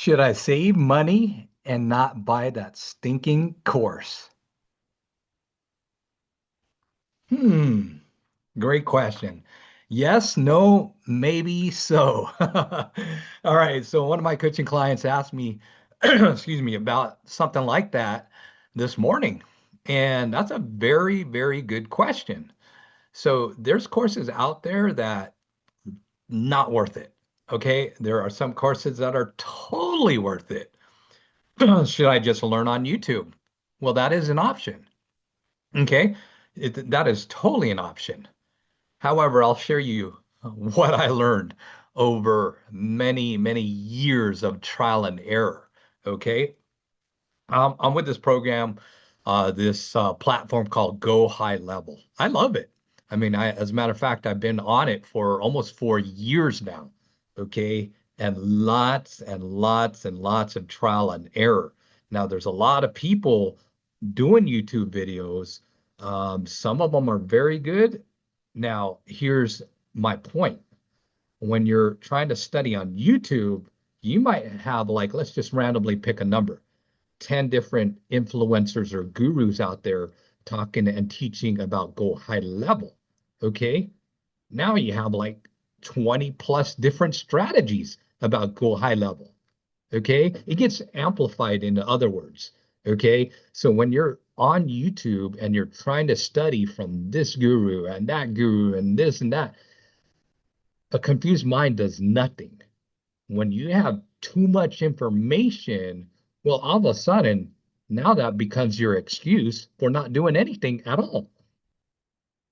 Should I save money and not buy that stinking course? Hmm, great question. Yes, no, maybe so. All right, so one of my coaching clients asked me, excuse me, about something like that this morning. And that's a very, very good question. So there's courses out there that not worth it. Okay, there are some courses that are totally worth it. Should I just learn on YouTube? Well, that is an option. Okay. That is totally an option. However, I'll share you what I learned over many, many years of trial and error. Okay. I'm with this program, this platform called Go High Level. I love it. I mean, as a matter of fact, I've been on it for almost 4 years now. Okay. And lots and lots of trial and error. Now, there's a lot of people doing YouTube videos. Some of them are very good. Now, here's my point. When you're trying to study on YouTube, you might have, like, let's just randomly pick a number, 10 different influencers or gurus out there talking and teaching about Go High Level. Okay. Now you have like 20 plus different strategies about Go High Level. Okay. It gets amplified, in other words. Okay. So when you're on YouTube and you're trying to study from this guru and this and that, a confused mind does nothing. When you have too much information, well, all of a sudden, now that becomes your excuse for not doing anything at all.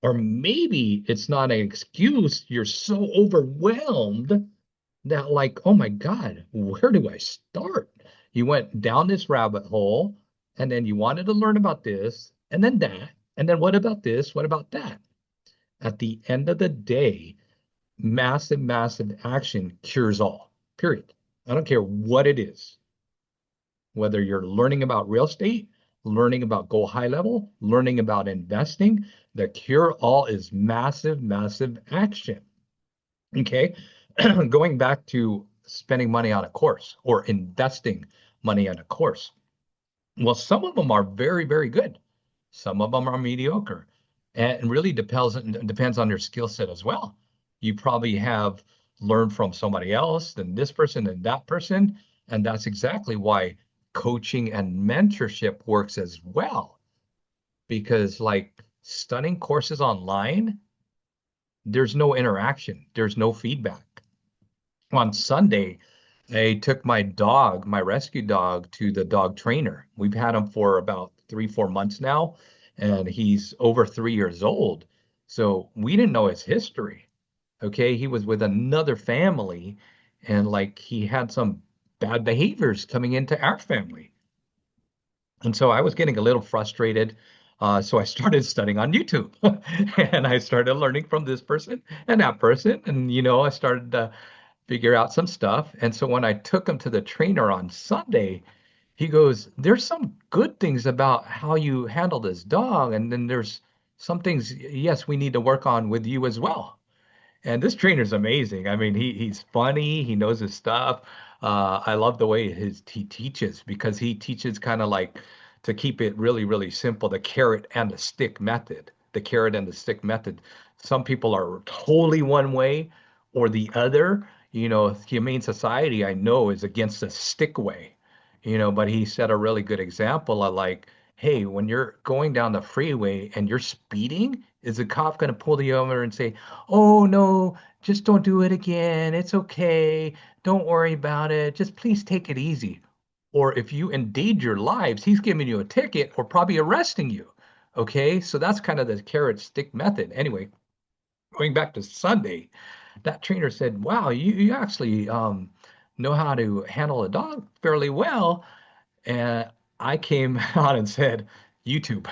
Or maybe it's not an excuse. You're so overwhelmed that, like, oh my God, where do I start? You went down this rabbit hole and then you wanted to learn about this and then that. And then what about this? What about that? At the end of the day, massive, massive action cures all, period. I don't care what it is, whether you're learning about real estate, learning about Go High Level, learning about investing, the cure all is massive, massive action. Okay. Going back to spending money on a course or investing money on a course. Well, some of them are very, very good. Some of them are mediocre. And it really depends on your skill set as well. You probably have learned from somebody else, then this person and that person. And that's exactly why coaching and mentorship works as well. Because, like, studying courses online, there's no interaction, there's no feedback. On Sunday, I took my dog, my rescue dog, to the dog trainer. We've had him for about 3, 4 months now, and he's over 3 years old. So we didn't know his history. Okay. He was with another family, and like he had some bad behaviors coming into our family. And so I was getting a little frustrated. So I started studying on YouTube and I started learning from this person and that person. And, I started to figure out some stuff. And so when I took him to the trainer on Sunday, he goes, there's some good things about how you handle this dog. And then there's some things, yes, we need to work on with you as well. And this trainer's amazing. I mean, he's funny, he knows his stuff. I love the way he teaches, because he teaches kind of like, to keep it really, really simple, the carrot and the stick method. The carrot and the stick method. Some people are totally one way or the other. Humane Society, I know, is against the stick way. But he set a really good example of, like, hey, when you're going down the freeway and you're speeding, is the cop going to pull you over and say, oh no, just don't do it again. It's okay. Don't worry about it. Just please take it easy. Or if you endanger lives, he's giving you a ticket or probably arresting you. Okay. So that's kind of the carrot stick method. Anyway, going back to Sunday, that trainer said, wow, you actually know how to handle a dog fairly well. And I came out and said, YouTube,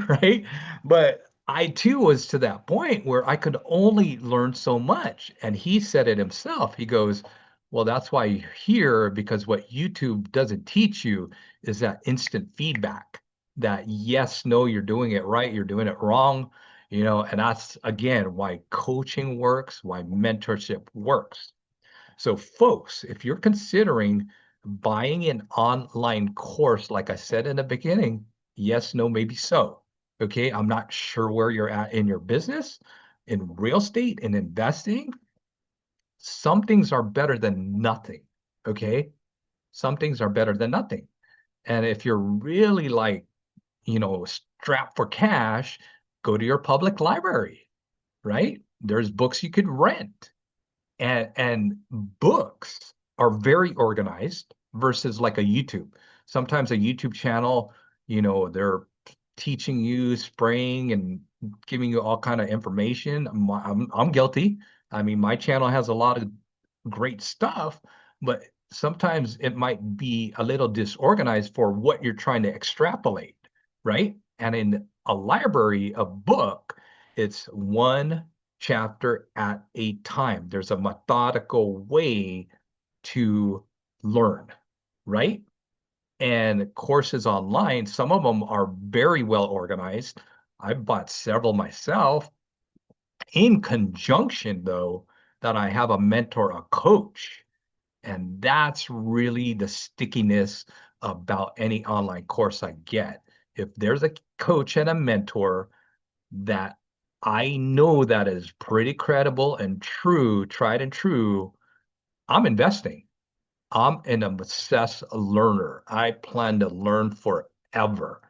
right? But I too was to that point where I could only learn so much. And he said it himself. He goes, well, that's why you're here, because what YouTube doesn't teach you is that instant feedback, that yes, no, you're doing it right, you're doing it wrong, and that's again why coaching works, why mentorship works. So, folks, if you're considering buying an online course, like I said in the beginning, yes, no, maybe so. Okay, I'm not sure where you're at in your business, in real estate, in investing. Some things are better than nothing. Okay, some things are better than nothing. And if you're really like, strapped for cash, go to your public library, right? There's books you could rent. And books are very organized versus like a YouTube. Sometimes a YouTube channel, they're teaching you spraying and giving you all kind of information. I'm guilty. I mean, my channel has a lot of great stuff, but sometimes it might be a little disorganized for what you're trying to extrapolate, right? And in a library, a book, it's one chapter at a time. There's a methodical way to learn, right? And courses online, some of them are very well organized. I've bought several myself in conjunction, though, that I have a mentor, a coach. And that's really the stickiness about any online course I get. If there's a coach and a mentor that I know that is pretty credible and true, tried and true, I'm investing. I'm an obsessed learner. I plan to learn forever,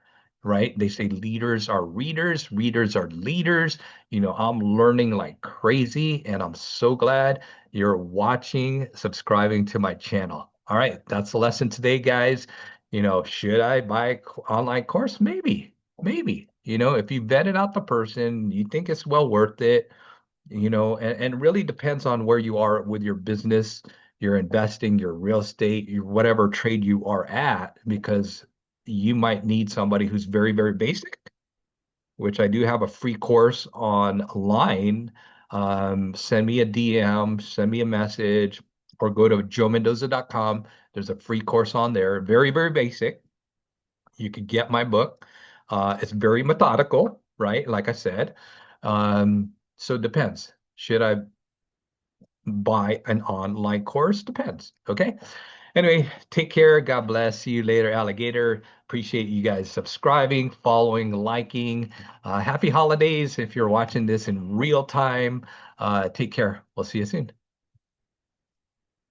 right? They say leaders are readers, readers are leaders. I'm learning like crazy, and I'm so glad you're watching, subscribing to my channel. All right, that's the lesson today, guys. Should I buy an online course? Maybe, maybe. If you vetted out the person, you think it's well worth it, and really depends on where you are with your business, your investing, your real estate, your whatever trade you are at, because you might need somebody who's very, very basic, which I do have a free course online. Send me a DM, send me a message, or go to joemendoza.com. There's a free course on there, very, very basic. You could get my book. It's very methodical, right? Like I said. So it depends. Should I buy an online course? Depends. Okay. Anyway, take care. God bless. See you later, alligator. Appreciate you guys subscribing, following, liking. Happy holidays if you're watching this in real time. Take care. We'll see you soon.